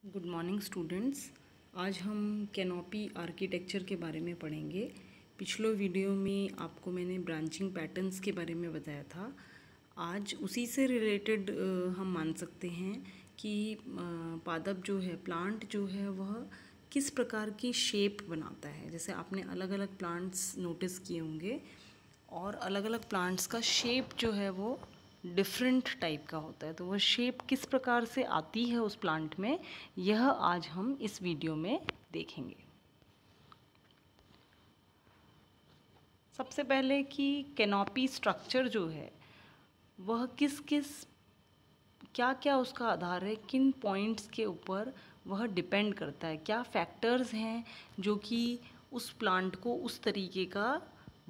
Good morning students. आज हम canopy architecture के बारे में पढ़ेंगे। पिछले वीडियो में आपको मैंने ब्रांचिंग पैटर्न्स के बारे में बताया था। आज उसी से रिलेटेड हम मान सकते हैं कि पादप जो है, प्लांट जो है, वह किस प्रकार की शेप बनाता है। जैसे आपने अलग अलग प्लांट्स नोटिस किए होंगे और अलग अलग प्लांट्स का शेप जो है वो डिफरेंट टाइप का होता है। तो वह शेप किस प्रकार से आती है उस प्लांट में, यह आज हम इस वीडियो में देखेंगे। सबसे पहले कि कैनोपी स्ट्रक्चर जो है वह किस किस क्या क्या उसका आधार है, किन पॉइंट्स के ऊपर वह डिपेंड करता है, क्या फैक्टर्स हैं जो कि उस प्लांट को उस तरीके का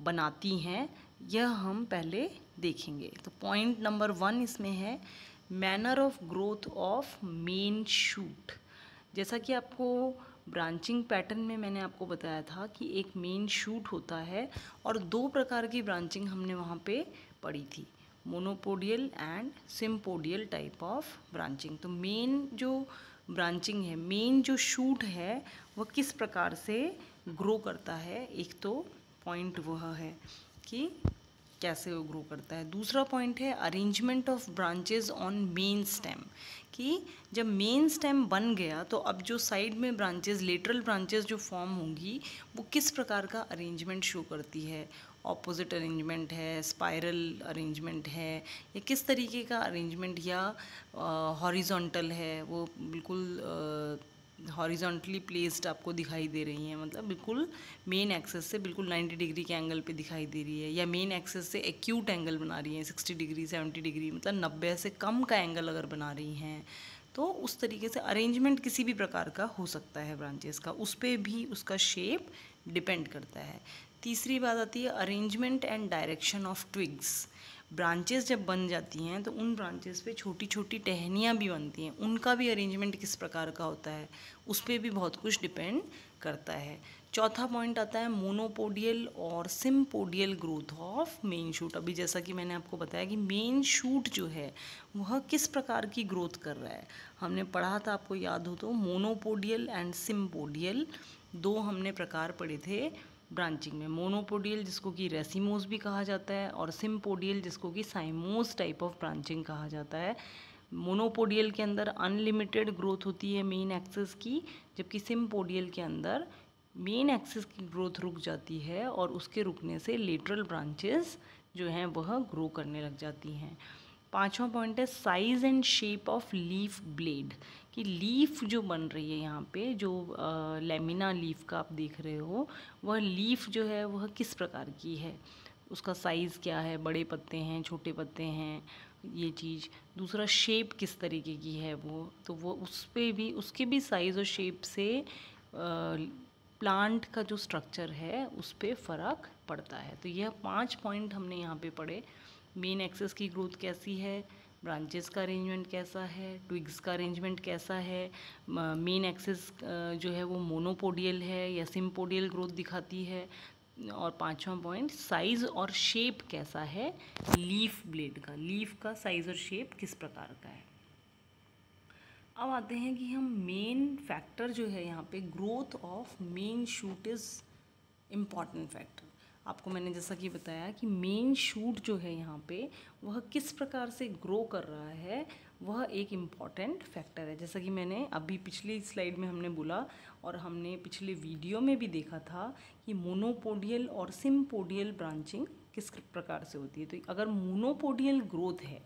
बनाती हैं, यह हम पहले देखेंगे। तो पॉइंट नंबर 1 इसमें है manner of growth of main shoot. जैसा कि आपको ब्रांचिंग पैटर्न में मैंने आपको बताया था कि एक मेन शूट होता है और दो प्रकार की ब्रांचिंग हमने वहाँ पे पढ़ी थी, monopodial and sympodial type of branching. तो मेन जो ब्रांचिंग है, मेन जो शूट है, वह किस प्रकार से ग्रो करता है, एक तो पॉइंट वह है कि कैसे वो ग्रो करता है। दूसरा पॉइंट है arrangement of branches on main stem, कि जब मेन स्टेम बन गया तो अब जो साइड में ब्रांचेस, लेटरल ब्रांचेस जो फॉर्म होंगी, वो किस प्रकार का अरेंजमेंट शो करती है। ऑपोजिट अरेंजमेंट है, स्पाइरल अरेंजमेंट है, या किस तरीके का अरेंजमेंट, या हॉरिजॉन्टल है, वो बिल्कुल हॉरिजॉन्टली प्लेस्ड आपको दिखाई दे रही हैं, मतलब बिल्कुल मेन एक्सेस से बिल्कुल 90 डिग्री के एंगल पे दिखाई दे रही है, या मेन एक्सेस से एक्यूट एंगल बना रही हैं 60 डिग्री 70 डिग्री, मतलब 90 से कम का एंगल अगर बना रही हैं, तो उस तरीके से अरेंजमेंट किसी भी प्रकार का हो सकता है ब्रांचेस का, उस पर भी उसका शेप डिपेंड करता है। तीसरी बात आती है arrangement and direction of twigs. Branches जब बन जाती हैं तो उन ब्रांचेस पे छोटी छोटी टहनियाँ भी बनती हैं, उनका भी अरेंजमेंट किस प्रकार का होता है, उस पर भी बहुत कुछ डिपेंड करता है। चौथा पॉइंट आता है मोनोपोडियल और sympodial growth of main shoot. अभी जैसा कि मैंने आपको बताया कि मेन शूट जो है वह किस प्रकार की ग्रोथ कर रहा है, हमने पढ़ा था, आपको याद हो तो, मोनोपोडियल एंड सिम्पोडियल दो हमने प्रकार पढ़े थे ब्रांचिंग में। मोनोपोडियल जिसको कि रेसिमोस भी कहा जाता है, और सिम्पोडियल जिसको कि साइमोस टाइप ऑफ ब्रांचिंग कहा जाता है। मोनोपोडियल के अंदर अनलिमिटेड ग्रोथ होती है मेन एक्सिस की, जबकि सिम्पोडियल के अंदर मेन एक्सिस की ग्रोथ रुक जाती है और उसके रुकने से लेटरल ब्रांचेस जो हैं वह ग्रो करने लग जाती हैं। पांचवा पॉइंट है size and shape of leaf blade, कि लीफ जो बन रही है यहाँ पे, जो लेमिना लीफ का आप देख रहे हो, वह लीफ जो है वह किस प्रकार की है, उसका साइज़ क्या है, बड़े पत्ते हैं, छोटे पत्ते हैं, ये चीज़। दूसरा शेप किस तरीके की है वो, तो वो उस पर भी, उसके भी साइज़ और शेप से प्लांट का जो स्ट्रक्चर है उस पर फ़र्क पड़ता है। तो यह 5 पॉइंट हमने यहाँ पे पढ़े। मेन एक्सेस की ग्रोथ कैसी है, ब्रांचेस का अरेंजमेंट कैसा है, ट्विग्स का अरेंजमेंट कैसा है, मेन एक्सेस जो है वो मोनोपोडियल है या सिम्पोडियल ग्रोथ दिखाती है, और पांचवा पॉइंट साइज़ और शेप कैसा है लीफ ब्लेड का, लीफ का साइज़ और शेप किस प्रकार का है। अब आते हैं कि हम मेन फैक्टर जो है यहाँ पे, growth of main shoot is important factor. आपको मैंने जैसा कि बताया कि मेन शूट जो है यहाँ पे वह किस प्रकार से ग्रो कर रहा है, वह एक इम्पॉर्टेंट फैक्टर है। जैसा कि मैंने अभी पिछली स्लाइड में हमने बोला और हमने पिछले वीडियो में भी देखा था कि मोनोपोडियल और सिम्पोडियल ब्रांचिंग किस प्रकार से होती है। तो अगर मोनोपोडियल ग्रोथ है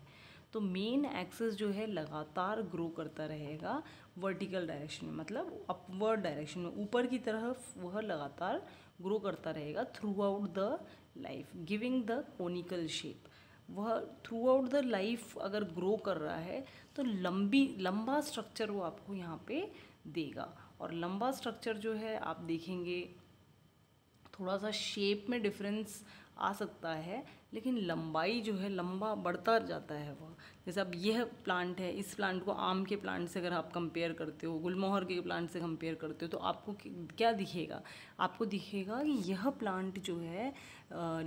तो मेन एक्सिस जो है लगातार ग्रो करता रहेगा वर्टिकल डायरेक्शन में, मतलब अपवर्ड डायरेक्शन में, ऊपर की तरफ वह लगातार ग्रो करता रहेगा through out the life, giving the conical shape. वह थ्रू आउट द लाइफ अगर ग्रो कर रहा है तो लंबा स्ट्रक्चर वो आपको यहाँ पे देगा। और लंबा स्ट्रक्चर जो है आप देखेंगे थोड़ा सा शेप में डिफरेंस आ सकता है, लेकिन लंबाई जो है लंबा बढ़ता जाता है वह। जैसे अब यह प्लांट है, इस प्लांट को आम के प्लांट से अगर आप कंपेयर करते हो, गुलमोहर के प्लांट से कंपेयर करते हो, तो आपको क्या दिखेगा, आपको दिखेगा कि यह प्लांट जो है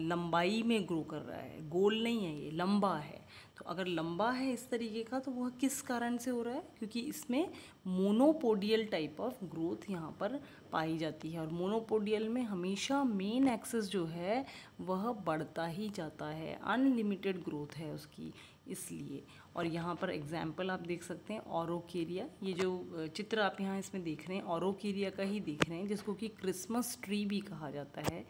लंबाई में ग्रो कर रहा है, गोल नहीं है, ये लंबा है। तो अगर लंबा है इस तरीके का तो वह किस कारण से हो रहा है, क्योंकि इसमें मोनोपोडियल टाइप ऑफ ग्रोथ यहाँ पर पाई जाती है। और मोनोपोडियल में हमेशा मेन एक्सिस जो है वह बढ़ता ही जाता है, अनलिमिटेड ग्रोथ है उसकी, इसलिए। और यहाँ पर एग्जाम्पल आप देख सकते हैं ऑरोकेरिया, ये जो चित्र आप यहाँ इसमें देख रहे हैं ऑरोकेरिया का ही देख रहे हैं, जिसको कि क्रिसमस ट्री भी कहा जाता है।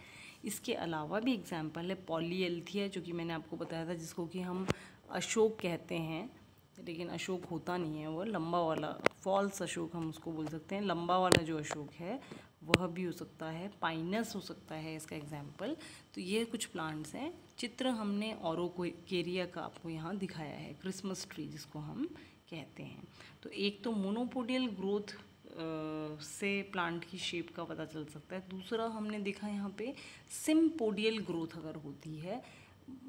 इसके अलावा भी एग्जाम्पल है पॉलीएल्थिया, जो कि मैंने आपको बताया था, जिसको कि हम अशोक कहते हैं, लेकिन अशोक होता नहीं है, वो लंबा वाला फॉल्स अशोक हम उसको बोल सकते हैं। लंबा वाला जो अशोक है वह भी हो सकता है, पाइनस हो सकता है इसका एग्जाम्पल। तो ये कुछ प्लांट्स हैं। चित्र हमने ऑरोकेरिया का आपको यहाँ दिखाया है, क्रिसमस ट्री जिसको हम कहते हैं। तो एक तो मोनोपोडियल ग्रोथ से प्लांट की शेप का पता चल सकता है। दूसरा हमने देखा यहाँ पे सिम्पोडियल ग्रोथ अगर होती है,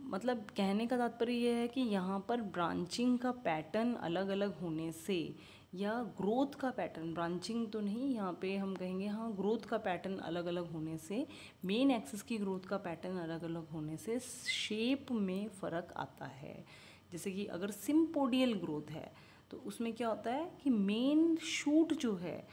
मतलब कहने का तात्पर्य यह है कि यहाँ पर ब्रांचिंग का पैटर्न अलग अलग होने से, या ग्रोथ का पैटर्न, ब्रांचिंग तो नहीं, यहाँ पे हम कहेंगे हाँ ग्रोथ का पैटर्न अलग अलग होने से, मेन एक्सिस की ग्रोथ का पैटर्न अलग अलग होने से शेप में फ़र्क आता है। जैसे कि अगर सिम्पोडियल ग्रोथ है तो उसमें क्या होता है कि मेन शूट जो है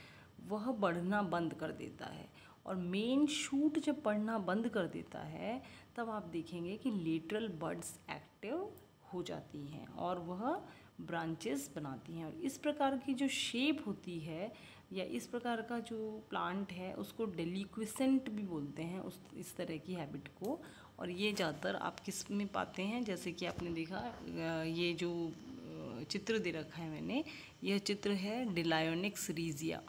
वह बढ़ना बंद कर देता है, और मेन शूट जब बढ़ना बंद कर देता है तब आप देखेंगे कि लेटरल बड्स एक्टिव हो जाती हैं और वह ब्रांचेस बनाती हैं। और इस प्रकार की जो शेप होती है या इस प्रकार का जो प्लांट है उसको डेलिक्विसेंट भी बोलते हैं, उस इस तरह की हैबिट को। और ये ज़्यादातर आप किस में पाते हैं, जैसे कि आपने देखा ये जो चित्र दे रखा है मैंने, यह चित्र है डिलायोनिक्स रीजिया,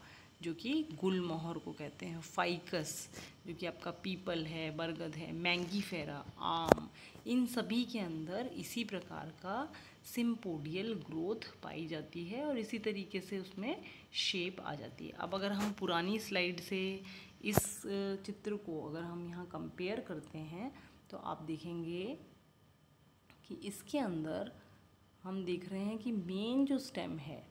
जो कि गुलमोहर को कहते हैं, फाइकस जो कि आपका पीपल है, बरगद है, मैंगीफेरा, आम, इन सभी के अंदर इसी प्रकार का सिम्पोडियल ग्रोथ पाई जाती है और इसी तरीके से उसमें शेप आ जाती है। अब अगर हम पुरानी स्लाइड से इस चित्र को अगर हम यहाँ कंपेयर करते हैं तो आप देखेंगे कि इसके अंदर हम देख रहे हैं कि मेन जो स्टेम है,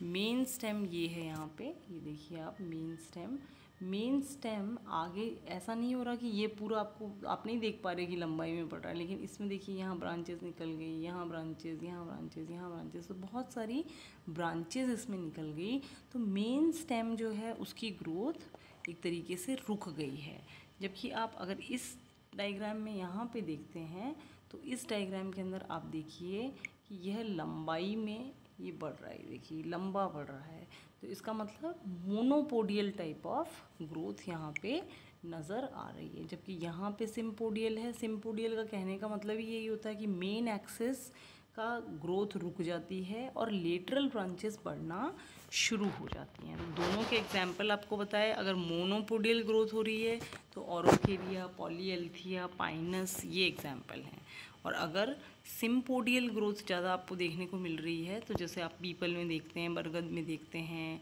मेन स्टेम ये है यहाँ पे, ये देखिए आप मेन स्टेम आगे ऐसा नहीं हो रहा कि ये पूरा आप नहीं देख पा रहे कि लंबाई में बढ़ रहा है, लेकिन इसमें देखिए यहाँ ब्रांचेस निकल गई, यहाँ ब्रांचेस, यहाँ ब्रांचेस, यहाँ ब्रांचेस, तो बहुत सारी ब्रांचेस इसमें निकल गई। तो मेन स्टेम जो है उसकी ग्रोथ एक तरीके से रुक गई है। जबकि आप अगर इस डायग्राम में यहाँ पे देखते हैं तो इस डायग्राम के अंदर आप देखिए कि यह लंबाई में ये बढ़ रहा है, देखिए लंबा बढ़ रहा है, तो इसका मतलब मोनोपोडियल टाइप ऑफ ग्रोथ यहाँ पे नज़र आ रही है। जबकि यहाँ पे सिम्पोडियल है। सिम्पोडियल का कहने का मतलब ही यही होता है कि मेन एक्सिस का ग्रोथ रुक जाती है और लेटरल ब्रांचेस बढ़ना शुरू हो जाती हैं। तो दोनों के एग्जाम्पल आपको बताए। अगर मोनोपोडियल ग्रोथ हो रही है तो ऑरोकेरिया, पॉलीएल्थिया, पाइनस, ये एग्जाम्पल हैं। और अगर सिम्पोडियल ग्रोथ ज़्यादा आपको देखने को मिल रही है तो जैसे आप पीपल में देखते हैं, बरगद में देखते हैं,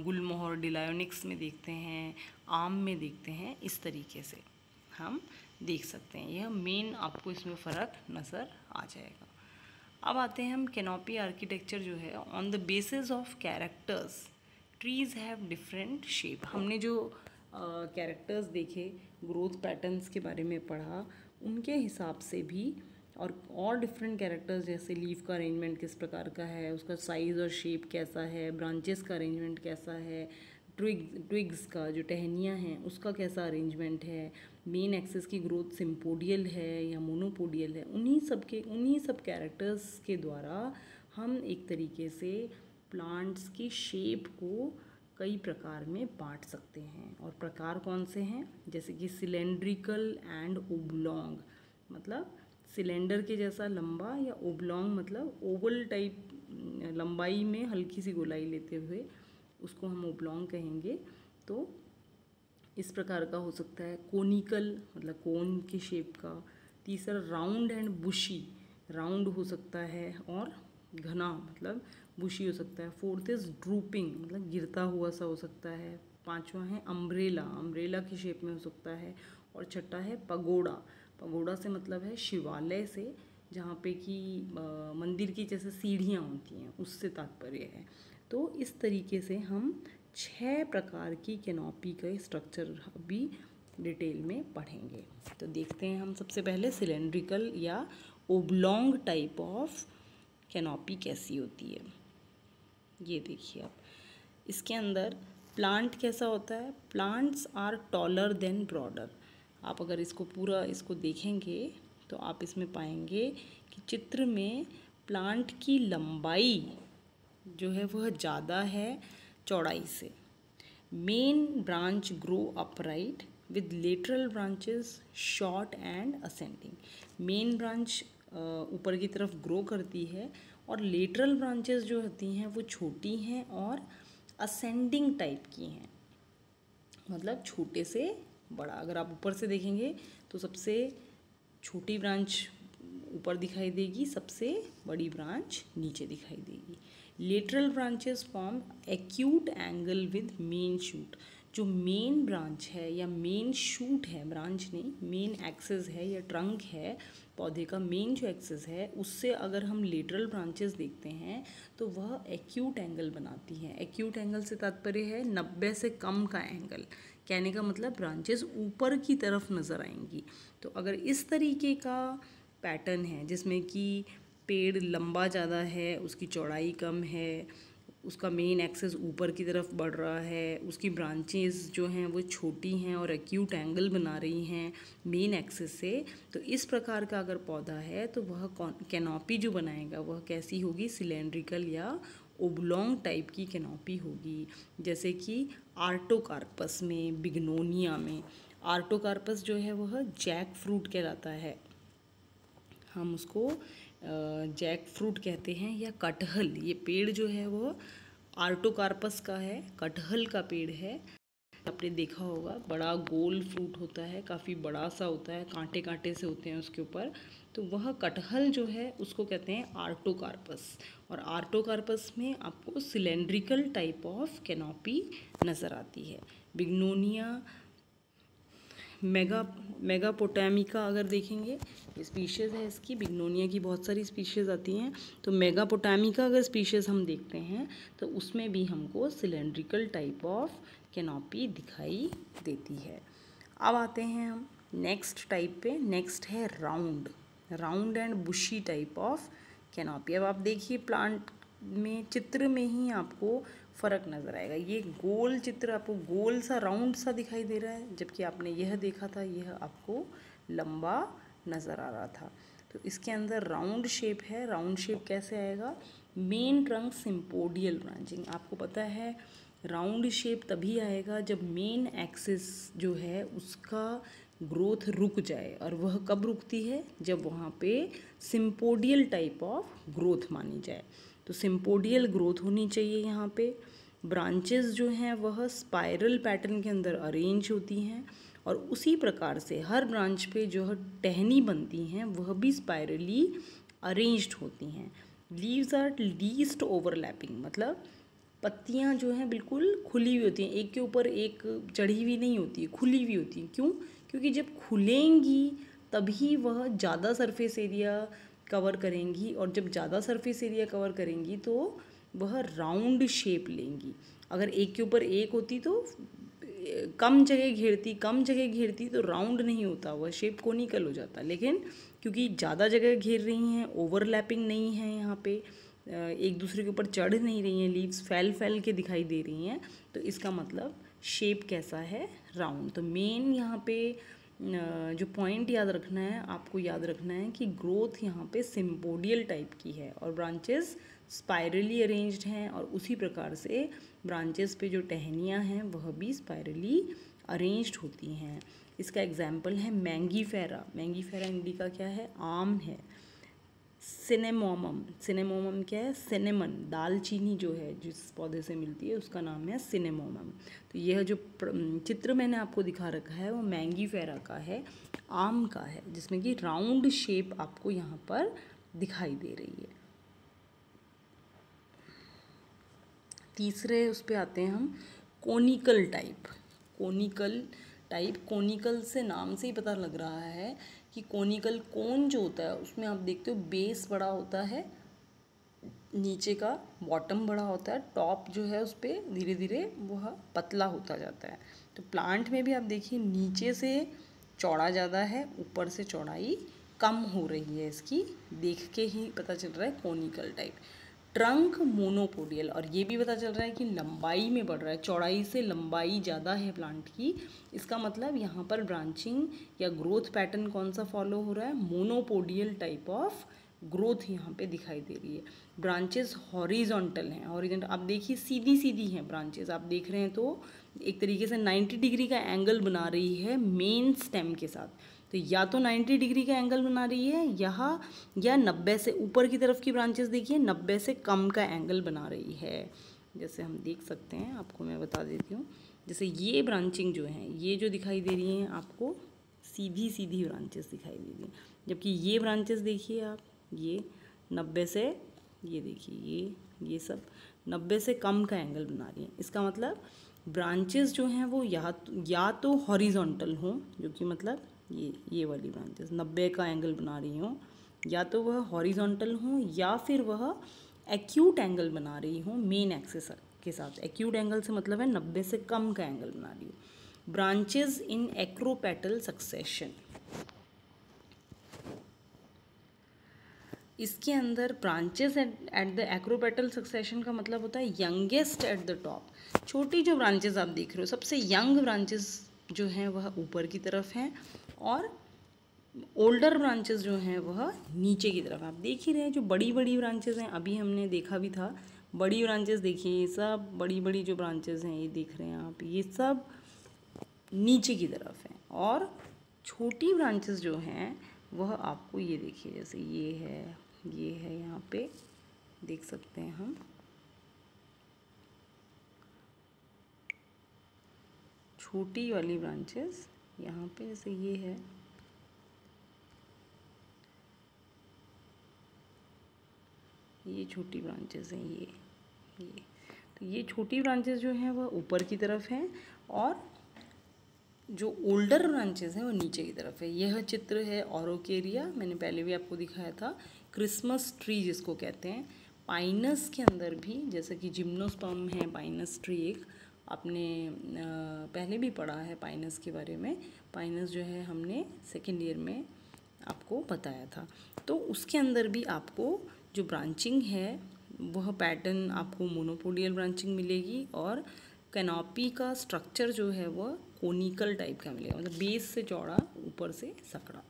गुलमोहर डिलायोनिक्स में देखते हैं, आम में देखते हैं, इस तरीके से हम देख सकते हैं। यह मेन आपको इसमें फ़र्क नज़र आ जाएगा। अब आते हैं हम कैनोपी आर्किटेक्चर जो है, on the basis of characters trees have different shape. हमने जो कैरेक्टर्स देखे, ग्रोथ पैटर्न्स के बारे में पढ़ा, उनके हिसाब से भी और डिफरेंट कैरेक्टर्स जैसे लीफ का अरेंजमेंट किस प्रकार का है, उसका साइज़ और शेप कैसा है, ब्रांचेस का अरेंजमेंट कैसा है, ट्विग्स का जो टहनियाँ हैं उसका कैसा अरेंजमेंट है, मेन एक्सिस की ग्रोथ सिम्पोडियल है या मोनोपोडियल है, उन्हीं सब कैरेक्टर्स के द्वारा हम एक तरीके से प्लांट्स की शेप को कई प्रकार में बांट सकते हैं। और प्रकार कौन से हैं, जैसे कि सिलेंड्रिकल एंड ओब्लॉन्ग, मतलब सिलेंडर के जैसा लंबा, या ओब्लॉन्ग मतलब ओवल टाइप लंबाई में हल्की सी गोलाई लेते हुए, उसको हम ओब्लॉन्ग कहेंगे। तो इस प्रकार का हो सकता है। कोनिकल मतलब कोन की शेप का। तीसरा राउंड एंड बुशी, राउंड हो सकता है और घना मतलब बुशी हो सकता है। फोर्थ इज ड्रूपिंग मतलब गिरता हुआ सा हो सकता है। पांचवा है अम्ब्रेला, अम्ब्रेला की शेप में हो सकता है। और छठा है पगोड़ा, पगोड़ा से मतलब है शिवालय से, जहाँ पे कि मंदिर की जैसे सीढ़ियाँ होती हैं, उससे तात्पर्य है। तो इस तरीके से हम 6 प्रकार की कैनोपी का स्ट्रक्चर अभी डिटेल में पढ़ेंगे। तो देखते हैं हम सबसे पहले सिलेंड्रिकल या ओब्लॉन्ग टाइप ऑफ कैनोपी कैसी होती है। ये देखिए आप, इसके अंदर प्लांट कैसा होता है, plants are taller than broader. आप अगर इसको पूरा इसको देखेंगे तो आप इसमें पाएंगे कि चित्र में प्लांट की लंबाई जो है वह ज़्यादा है चौड़ाई से। Main branch grow upright with lateral branches short and ascending. Main branch ऊपर की तरफ ग्रो करती है और लेटरल ब्रांचेस जो होती हैं वो छोटी हैं और असेंडिंग टाइप की हैं, मतलब छोटे से बड़ा। अगर आप ऊपर से देखेंगे तो सबसे छोटी ब्रांच ऊपर दिखाई देगी, सबसे बड़ी ब्रांच नीचे दिखाई देगी। Lateral branches form acute angle with main shoot. जो मेन ब्रांच है या मेन शूट है, ब्रांच नहीं, मेन एक्सिस है या ट्रंक है पौधे का, मेन जो एक्सिस है उससे अगर हम लेटरल ब्रांचेस देखते हैं तो वह एक्यूट एंगल बनाती हैं। एक्यूट एंगल से तात्पर्य है 90 से कम का एंगल। कहने का मतलब ब्रांचेस ऊपर की तरफ नज़र आएंगी। तो अगर इस तरीके का पैटर्न है जिसमें कि पेड़ लंबा ज़्यादा है, उसकी चौड़ाई कम है, उसका मेन एक्सेस ऊपर की तरफ बढ़ रहा है, उसकी ब्रांचेस जो हैं वो छोटी हैं और एक्यूट एंगल बना रही हैं मेन एक्सेस से, तो इस प्रकार का अगर पौधा है तो वह कैनोपी जो बनाएगा वह कैसी होगी, सिलेंड्रिकल या ओब्लॉन्ग टाइप की कैनोपी होगी। जैसे कि आर्टोकार्पस में, बिग्नोनिया में। आर्टोकार्पस जो है वह जैक फ्रूट कहलाता है, हम उसको जैक फ्रूट कहते हैं, या कटहल। ये पेड़ जो है वो आर्टोकार्पस का है, कटहल का पेड़ है। आपने देखा होगा बड़ा गोल फ्रूट होता है, काफ़ी बड़ा सा होता है, कांटे कांटे से होते हैं उसके ऊपर। तो वह कटहल जो है उसको कहते हैं आर्टोकार्पस। और आर्टोकार्पस में आपको सिलेंड्रिकल टाइप ऑफ कैनोपी नज़र आती है। बिग्नोनिया मेगापोटामिका अगर देखेंगे, स्पीशीज़ है इसकी, बिग्नोनिया की बहुत सारी स्पीशीज़ आती हैं। तो मेगापोटामिका अगर स्पीशीज़ हम देखते हैं तो उसमें भी हमको सिलेंड्रिकल टाइप ऑफ कैनोपी दिखाई देती है। अब आते हैं हम नेक्स्ट टाइप पे। नेक्स्ट है round and bushy type of canopy. अब आप देखिए प्लांट में, चित्र में ही आपको फ़र्क नज़र आएगा। ये गोल चित्र आपको गोल सा राउंड सा दिखाई दे रहा है, जबकि आपने यह देखा था यह आपको लंबा नज़र आ रहा था। तो इसके अंदर राउंड शेप है। राउंड शेप कैसे आएगा, मेन ट्रंक सिम्पोडियल ब्रांचिंग। आपको पता है राउंड शेप तभी आएगा जब मेन एक्सिस जो है उसका ग्रोथ रुक जाए। और वह कब रुकती है, जब वहाँ पे सिम्पोडियल टाइप ऑफ ग्रोथ मानी जाए। तो सिम्पोडियल ग्रोथ होनी चाहिए यहाँ पे। ब्रांचेस जो हैं वह स्पाइरल पैटर्न के अंदर अरेंज होती हैं और उसी प्रकार से हर ब्रांच पे जो है टहनी बनती हैं वह भी स्पाइरली अरेंज्ड होती हैं। लीव्स आर लीस्ट ओवरलैपिंग, मतलब पत्तियाँ जो हैं बिल्कुल खुली हुई होती हैं, एक के ऊपर एक चढ़ी हुई नहीं होती है, खुली हुई होती हैं। क्यों? क्योंकि जब खुलेंगी तभी वह ज़्यादा सरफेस एरिया कवर करेंगी, और जब ज़्यादा सरफेस एरिया कवर करेंगी तो वह राउंड शेप लेंगी। अगर एक के ऊपर एक होती तो कम जगह घेरती तो राउंड नहीं होता, वह शेप कोनिकल हो जाता। लेकिन क्योंकि ज़्यादा जगह घेर रही हैं, ओवरलैपिंग नहीं है यहाँ पे, एक दूसरे के ऊपर चढ़ नहीं रही हैं, लीव्स फैल के दिखाई दे रही हैं, तो इसका मतलब शेप कैसा है, राउंड। तो मेन यहाँ पे जो पॉइंट याद रखना है, आपको याद रखना है कि ग्रोथ यहाँ पे सिम्पोडियल टाइप की है और ब्रांचेस स्पाइरली अरेंज्ड हैं, और उसी प्रकार से ब्रांचेस पे जो टहनियाँ हैं वह भी स्पाइरली अरेंज्ड होती हैं। इसका एग्जाम्पल है मैंगीफेरा। मैंगीफेरा इंडिका क्या है, आम है। सिनेमोमम क्या है, सिनेमन, दालचीनी जो है जिस पौधे से मिलती है उसका नाम है सिनेमोमम। तो यह जो चित्र मैंने आपको दिखा रखा है वो मैंगीफेरा का है, आम का है, जिसमें कि राउंड शेप आपको यहाँ पर दिखाई दे रही है। तीसरे उस पे आते हैं हम, कोनिकल टाइप। कोनिकल से नाम से ही पता लग रहा है कि कोनिकल कोन जो होता है उसमें आप देखते हो बेस बड़ा होता है नीचे का बॉटम बड़ा होता है, टॉप जो है उस पर धीरे धीरे वह पतला होता जाता है। तो प्लांट में भी आप देखिए नीचे से चौड़ा ज़्यादा है, ऊपर से चौड़ाई कम हो रही है इसकी, देख के ही पता चल रहा है कोनिकल टाइप। ट्रंक मोनोपोडियल, और ये भी पता चल रहा है कि लंबाई में बढ़ रहा है, चौड़ाई से लंबाई ज़्यादा है प्लांट की। इसका मतलब यहाँ पर ब्रांचिंग या ग्रोथ पैटर्न कौन सा फॉलो हो रहा है, मोनोपोडियल टाइप ऑफ ग्रोथ यहाँ पे दिखाई दे रही है। ब्रांचेस हॉरिजॉन्टल हैं, हॉरिजॉन्टल आप देखिए सीधी सीधी हैं ब्रांचेस, आप देख रहे हैं तो एक तरीके से 90 डिग्री का एंगल बना रही है मेन स्टेम के साथ। तो या तो 90 डिग्री का एंगल बना रही है यहाँ, या 90 से ऊपर की तरफ की ब्रांचेस देखिए 90 से कम का एंगल बना रही है। जैसे हम देख सकते हैं, आपको मैं बता देती हूँ, जैसे ये ब्रांचिंग जो है, ये जो दिखाई दे रही हैं आपको सीधी सीधी ब्रांचेस दिखाई दे रही हैं, जबकि ये ब्रांचेस देखिए आप, ये 90 से, ये देखिए ये सब 90 से कम का एंगल बना रही हैं। इसका मतलब ब्रांचेस जो हैं वो या तो हॉरिजॉन्टल हों, जो कि मतलब ये वाली ब्रांचेस 90 का एंगल बना रही हों, या तो वह हॉरिजॉन्टल हों, या फिर वह एक्यूट एंगल बना रही हों मेन एक्सिस के साथ। एक्यूट एंगल से मतलब है 90 से कम का एंगल बना रही हो। ब्रांचेस इन एक्रोपेटल सक्सेशन, इसके अंदर branches at the acropetal succession का मतलब होता है यंगेस्ट एट द टॉप। छोटी जो ब्रांचेस आप देख रहे हो, सबसे यंग ब्रांचेस जो हैं वह ऊपर की तरफ हैं, और ओल्डर ब्रांचेस जो हैं वह नीचे की तरफ। आप देख ही रहे हैं जो बड़ी बड़ी ब्रांचेस हैं, अभी हमने देखा भी था, बड़ी ब्रांचेस देखिए, ये सब बड़ी बड़ी जो ब्रांचेस हैं ये देख रहे हैं आप, ये सब नीचे की तरफ हैं। और छोटी ब्रांचेस जो हैं वह आपको ये देखिए, जैसे ये है यहाँ पे देख सकते हैं हम, छोटी वाली ब्रांचेस यहाँ पे, जैसे ये है, ये छोटी ब्रांचेस हैं, ये तो ये छोटी ब्रांचेस जो हैं वह ऊपर की तरफ हैं, और जो ओल्डर ब्रांचेस हैं वो नीचे की तरफ है। यह चित्र है ऑरोकेरिया, मैंने पहले भी आपको दिखाया था, क्रिसमस ट्री जिसको कहते हैं। पाइनस के अंदर भी, जैसे कि जिम्नोस्पर्म है पाइनस ट्री, एक आपने पहले भी पढ़ा है पाइनस के बारे में। पाइनस जो है हमने सेकेंड ईयर में आपको बताया था। तो उसके अंदर भी आपको जो ब्रांचिंग है वह पैटर्न आपको मोनोपोडियल ब्रांचिंग मिलेगी, और कैनोपी का स्ट्रक्चर जो है वह कोनिकल टाइप का मिलेगा, मतलब बेस से चौड़ा, ऊपर से सकड़ा।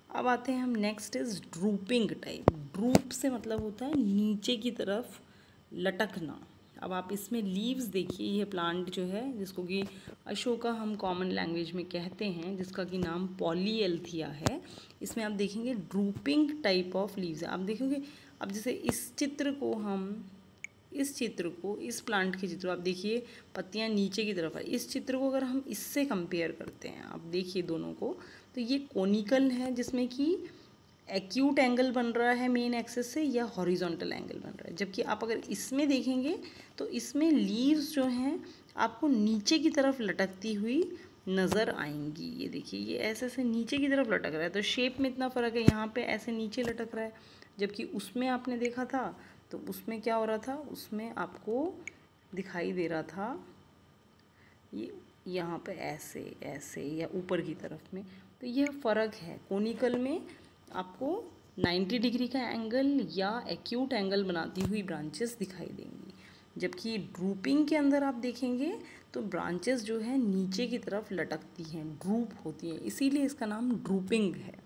अब आते हैं हम next is drooping type. Drupe से मतलब होता है नीचे की तरफ लटकना। अब आप इसमें लीव्स देखिए, यह प्लांट जो है जिसको कि अशोका हम कॉमन लैंग्वेज में कहते हैं, जिसका कि नाम पॉलीएल्थिया है, इसमें आप देखेंगे ड्रूपिंग टाइप ऑफ लीव्स है। आप देखोगे, अब जैसे इस चित्र को इस प्लांट के चित्र आप देखिए, पत्तियां नीचे की तरफ है। इस चित्र को अगर हम इससे कंपेयर करते हैं, आप देखिए दोनों को, तो ये कोनिकल है जिसमें कि एक्यूट एंगल बन रहा है मेन एक्सिस से, या हॉरिजॉन्टल एंगल बन रहा है। जबकि आप अगर इसमें देखेंगे तो इसमें लीव्स जो हैं आपको नीचे की तरफ लटकती हुई नज़र आएंगी। ये देखिए, ये ऐसे ऐसे नीचे की तरफ लटक रहा है, तो शेप में इतना फ़र्क है, यहाँ पे ऐसे नीचे लटक रहा है, जबकि उसमें आपने देखा था तो उसमें क्या हो रहा था, उसमें आपको दिखाई दे रहा था ये यहाँ पे ऐसे ऐसे या ऊपर की तरफ में। तो यह फ़र्क है, कोनिकल में आपको 90 डिग्री का एंगल या एक्यूट एंगल बनाती हुई ब्रांचेस दिखाई देंगी, जबकि ड्रूपिंग के अंदर आप देखेंगे तो ब्रांचेस जो है नीचे की तरफ लटकती हैं, ड्रूप होती हैं, इसीलिए इसका नाम ड्रूपिंग है।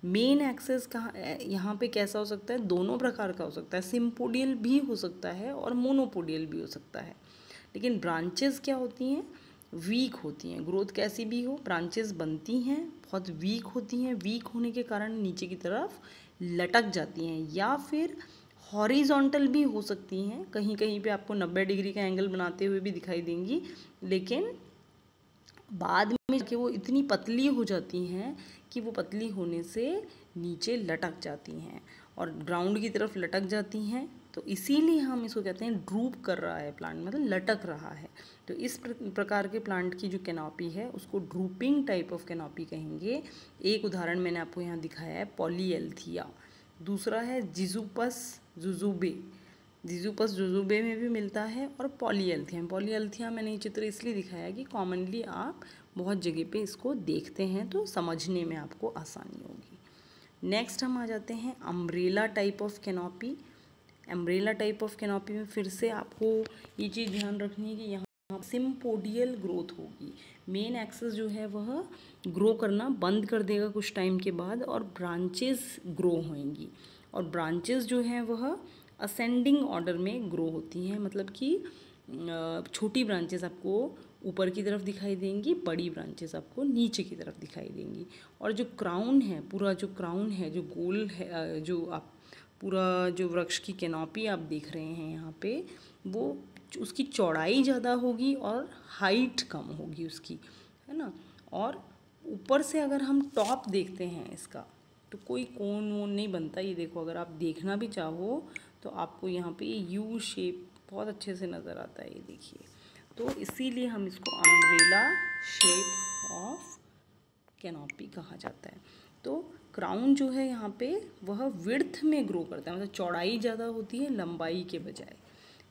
मेन एक्सेस कहाँ यहाँ पे कैसा हो सकता है, दोनों प्रकार का हो सकता है, सिम्पोडियल भी हो सकता है और मोनोपोडियल भी हो सकता है। लेकिन ब्रांचेस क्या होती हैं, वीक होती हैं। ग्रोथ कैसी भी हो, ब्रांचेस बनती हैं बहुत वीक होती हैं, वीक होने के कारण नीचे की तरफ लटक जाती हैं, या फिर हॉरिजॉन्टल भी हो सकती हैं, कहीं कहीं पे आपको 90 डिग्री का एंगल बनाते हुए भी दिखाई देंगी, लेकिन बाद में कि वो इतनी पतली हो जाती हैं कि वो पतली होने से नीचे लटक जाती हैं और ग्राउंड की तरफ लटक जाती हैं। तो इसीलिए हम इसको कहते हैं ड्रूप कर रहा है प्लांट, मतलब लटक रहा है। तो इस प्रकार के प्लांट की जो कैनोपी है उसको ड्रूपिंग टाइप ऑफ कैनोपी कहेंगे। एक उदाहरण मैंने आपको यहाँ दिखाया है, पॉलीएल्थिया। दूसरा है जिजुपस जुजुबे, जिजुपस जुजुबे में भी मिलता है, और पॉलीएल्थियम। पॉलीएल्थियम मैंने ये चित्र इसलिए दिखाया कि कॉमनली आप बहुत जगह पे इसको देखते हैं तो समझने में आपको आसानी होगी। नेक्स्ट हम आ जाते हैं umbrella type of canopy. Umbrella type of canopy में फिर से आपको ये चीज़ ध्यान रखनी है कि यहाँ सिम्पोडियल ग्रोथ होगी। मेन एक्सेस जो है वह ग्रो करना बंद कर देगा कुछ टाइम के बाद, और ब्रांचेस ग्रो होंगी, और ब्रांचेस जो हैं वह असेंडिंग ऑर्डर में ग्रो होती हैं, मतलब कि छोटी ब्रांचेस आपको ऊपर की तरफ दिखाई देंगी, बड़ी ब्रांचेस आपको नीचे की तरफ दिखाई देंगी। और जो क्राउन है, पूरा जो क्राउन है, जो गोल है, जो आप पूरा जो वृक्ष की कैनोपी आप देख रहे हैं यहाँ पे, वो उसकी चौड़ाई ज़्यादा होगी और हाइट कम होगी उसकी, है ना। और ऊपर से अगर हम टॉप देखते हैं इसका, तो कोई कोन वोन नहीं बनता। ये देखो, अगर आप देखना भी चाहो तो आपको यहाँ पे यू शेप बहुत अच्छे से नज़र आता है, ये देखिए। तो इसीलिए हम इसको अम्ब्रेला शेप ऑफ कैनोपी कहा जाता है। तो क्राउन जो है यहाँ पे वह विड्थ में ग्रो करता है, मतलब चौड़ाई ज़्यादा होती है लंबाई के बजाय।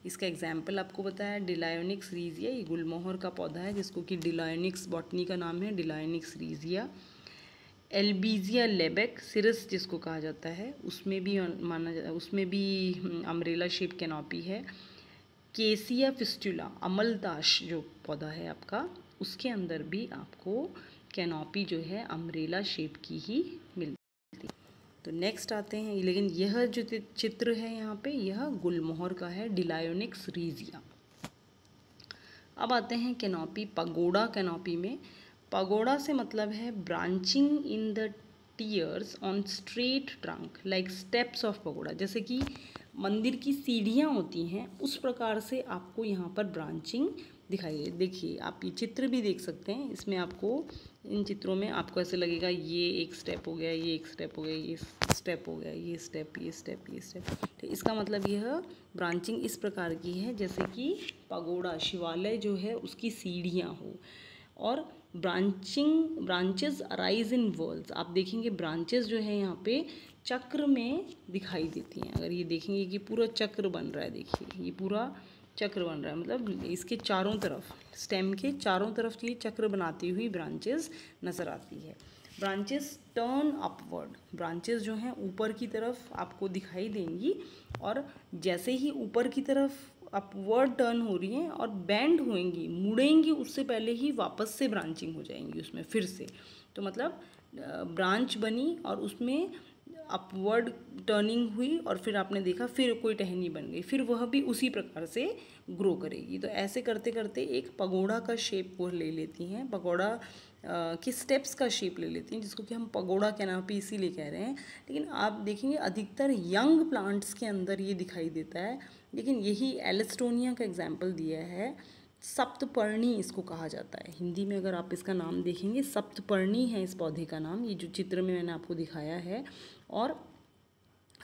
इसका एग्जाम्पल आपको बताया डिलायोनिक्स रीजिया, ये गुलमोहर का पौधा है जिसको कि डिलायोनिक्स बॉटनी का नाम है, डिलायोनिक्स रीजिया। एल्बीजिया लेबेक सिरस जिसको कहा जाता है, उसमें भी माना जाता है, उसमें भी अम्ब्रेला शेप कैनोपी है। केसिया फिस्टुला, अमलताश जो पौधा है आपका, उसके अंदर भी आपको कैनोपी जो है अम्ब्रेला शेप की ही मिलती है। तो नेक्स्ट आते हैं, लेकिन यह जो चित्र है यहाँ पे, यह गुलमोहर का है, डिलायोनिक्स रीजिया। अब आते हैं कैनोपी, पगोडा कैनोपी में। पगोडा से मतलब है branching in the tiers on straight trunk like steps of pagoda. जैसे कि मंदिर की सीढ़ियाँ होती हैं, उस प्रकार से आपको यहाँ पर ब्रांचिंग दिखाई दे। देखिए, आप ये चित्र भी देख सकते हैं, इसमें आपको, इन चित्रों में आपको ऐसे लगेगा ये एक स्टेप हो गया, ये एक स्टेप हो गया, ये स्टेप हो गया, ये स्टेप, ये स्टेप, ये स्टेप। तो इसका मतलब यह ब्रांचिंग इस प्रकार की है जैसे कि पगोडा, शिवालय जो है उसकी सीढ़ियाँ हो। और ब्रांचेस अराइज इन वर्ल्स, आप देखेंगे ब्रांचेस जो है यहाँ पे चक्र में दिखाई देती हैं। अगर ये देखेंगे कि पूरा चक्र बन रहा है, देखिए ये पूरा चक्र बन रहा है, मतलब इसके चारों तरफ, स्टेम के चारों तरफ ये चक्र बनाती हुई ब्रांचेस नज़र आती है। ब्रांचेस टर्न अपवर्ड, ब्रांचेस जो हैं ऊपर की तरफ आपको दिखाई देंगी, और जैसे ही ऊपर की तरफ अपवर्ड टर्न हो रही हैं और बेंड होएंगी, मुड़ेंगी, उससे पहले ही वापस से ब्रांचिंग हो जाएंगी उसमें फिर से। तो मतलब ब्रांच बनी और उसमें अपवर्ड टर्निंग हुई, और फिर आपने देखा फिर कोई टहनी बन गई, फिर वह भी उसी प्रकार से ग्रो करेगी। तो ऐसे करते करते एक पगोड़ा का शेप वो ले लेती हैं, पगोड़ा की स्टेप्स का शेप ले लेती हैं, जिसको कि हम पगोड़ा कैनोपी इसीलिए कह रहे हैं। लेकिन आप देखेंगे अधिकतर यंग प्लांट्स के अंदर ये दिखाई देता है। लेकिन यही एलिस्टोनिया का एग्जाम्पल दिया है, सप्तपर्णी इसको कहा जाता है। हिंदी में अगर आप इसका नाम देखेंगे, सप्तपर्णी है इस पौधे का नाम, ये जो चित्र में मैंने आपको दिखाया है। और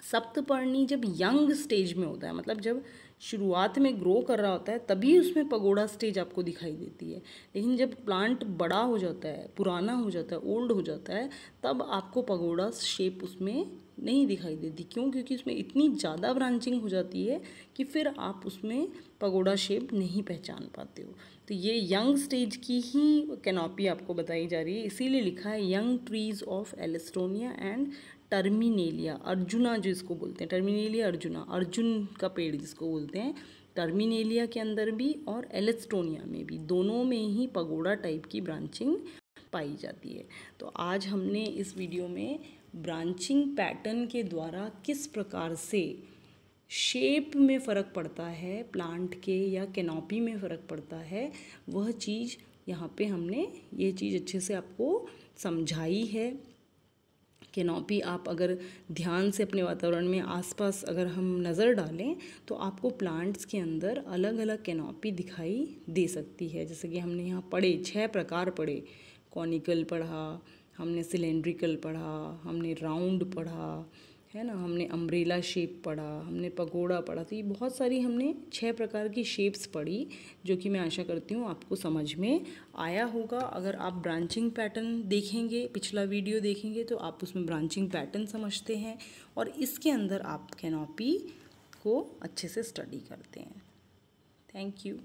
सप्तपर्णी जब यंग स्टेज में होता है, मतलब जब शुरुआत में ग्रो कर रहा होता है, तभी उसमें पगोड़ा स्टेज आपको दिखाई देती है। लेकिन जब प्लांट बड़ा हो जाता है, पुराना हो जाता है, ओल्ड हो जाता है, तब आपको पगोड़ा शेप उसमें नहीं दिखाई देती। क्यों? क्योंकि उसमें इतनी ज़्यादा ब्रांचिंग हो जाती है कि फिर आप उसमें पगोड़ा शेप नहीं पहचान पाते हो। तो ये यंग स्टेज की ही कैनोपी आपको बताई जा रही है, इसीलिए लिखा है young trees of alstonia and terminalia, arjuna जो इसको बोलते हैं, टर्मिनेलिया अर्जुना, अर्जुन का पेड़ जिसको बोलते हैं, टर्मिनेलिया के अंदर भी और एलिस्टोनिया में भी, दोनों में ही पगोड़ा टाइप की ब्रांचिंग पाई जाती है। तो आज हमने इस वीडियो में ब्रांचिंग पैटर्न के द्वारा किस प्रकार से शेप में फ़र्क पड़ता है प्लांट के, या कैनोपी में फ़र्क पड़ता है, वह चीज़ यहाँ पे हमने ये चीज़ अच्छे से आपको समझाई है। कैनोपी आप अगर ध्यान से अपने वातावरण में आसपास अगर हम नज़र डालें, तो आपको प्लांट्स के अंदर अलग अलग कैनोपी दिखाई दे सकती है। जैसे कि हमने यहाँ पढ़े 6 प्रकार पढ़े, कॉनिकल पढ़ा, हमने सिलेंड्रिकल पढ़ा, हमने राउंड पढ़ा, है ना, हमने अम्ब्रेला शेप पढ़ा, हमने पगोड़ा पढ़ा। तो ये बहुत सारी हमने 6 प्रकार की शेप्स पढ़ी, जो कि मैं आशा करती हूँ आपको समझ में आया होगा। अगर आप ब्रांचिंग पैटर्न देखेंगे, पिछला वीडियो देखेंगे, तो आप उसमें ब्रांचिंग पैटर्न समझते हैं, और इसके अंदर आप कैनोपी उसको अच्छे से स्टडी करते हैं। Thank you.